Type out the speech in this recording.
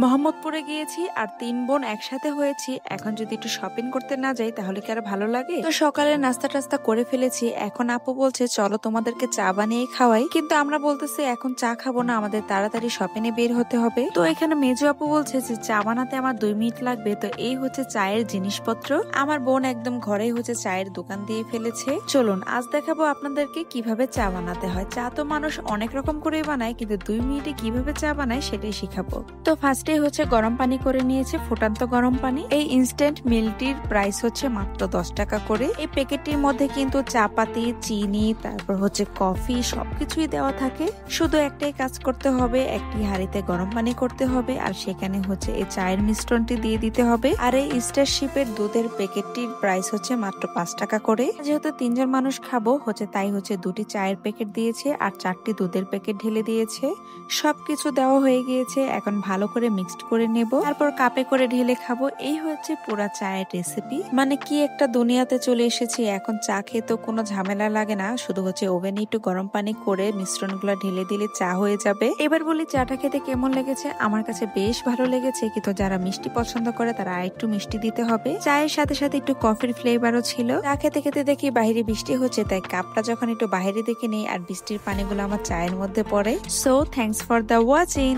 মোহাম্মদপুরে গিয়েছি আর 3 বোন একসাথে হয়েছি। এখন যদি একটু শপিং করতে না যাই তাহলে কি আর ভালো লাগে? তো সকালে নাস্তা টাস্তা করে ফেলেছি। এখন আপু বলছে চলো তোমাদেরকে চা বানিয়ে খাওয়াই, কিন্তু আমরা বলতেছি এখন চা খাবো না, আমাদের তাড়াতাড়ি শপিং এ বের হতে হবে। তো এখানে মেজো আপু বলছে যে চা বানাতে আমার 2 মিনিট লাগবে। তো এই হচ্ছে চায়ের জিনিসপত্র। আমার বোন একদম ঘরেই হচ্ছে চায়ের দোকান দিয়ে ফেলেছে। চলুন আজ দেখাবো আপনাদেরকে কিভাবে চা বানাতে হয়। চা তো মানুষ অনেক রকম করে বানায়, কিন্তু 2 মিনিটে কিভাবে চা বানায় সেটাই শিখাবো। তো ফার্স্টে হচ্ছে গরম পানি করে নিয়েছে, ফুটান্ত গরম পানি। এই ইনস্ট্যান্ট মিল্কটির প্রাইস হচ্ছে মাত্র 10 টাকা করে। এই প্যাকেটটির মধ্যে কিন্তু চা পাতি, চিনি, তারপর হচ্ছে কফি সবকিছুই দেওয়া থাকে। শুধু একটাই কাজ করতে হবে, একটি হাঁড়িতে গরম পানি করতে হবে আর সেখানে হচ্ছে এই চায়ের মিশ্রণটি দিয়ে দিতে হবে। আর এই স্টারশিপের দুধের প্যাকেটটির প্রাইস হচ্ছে মাত্র 5 টাকা করে। যেহেতু 3 জন মানুষ খাবো হচ্ছে তাই হচ্ছে 2টি চায়ের প্যাকেট দিয়েছে আর 4টি দুধের প্যাকেট ঢেলে দিয়েছে। সবকিছু দেওয়া হয়ে গিয়েছে, এখন ভালো করে মিক্সড করে নেব, তারপর কাপে করে ঢেলে খাবো। এই হচ্ছে পুরা চায়ের রেসিপি। মানে কি একটা দুনিয়াতে চলে এসেছি। এখন চা খেতে কোনো ঝামেলা লাগে না, শুধু হচ্ছে ওভেনে একটু গরম পানি করে মিশ্রণগুলো ঢেলে দিলে চা হয়ে যাবে। এবার বলি চাটা খেতে কেমন লেগেছে। আমার কাছে বেশ ভালো লেগেছে, কিন্তু যারা মিষ্টি পছন্দ করে তারা একটু মিষ্টি দিতে হবে। চায়ের সাথে সাথে একটু কফির ফ্লেভারও ছিল। চা খেতে খেতে দেখি বাইরে বৃষ্টি হচ্ছে, তাই কাপটা যখন একটু বাইরে দেখে নেই আর বৃষ্টির পানিগুলো আমার চায়ের মধ্যে পড়ে। So thanks for the watching.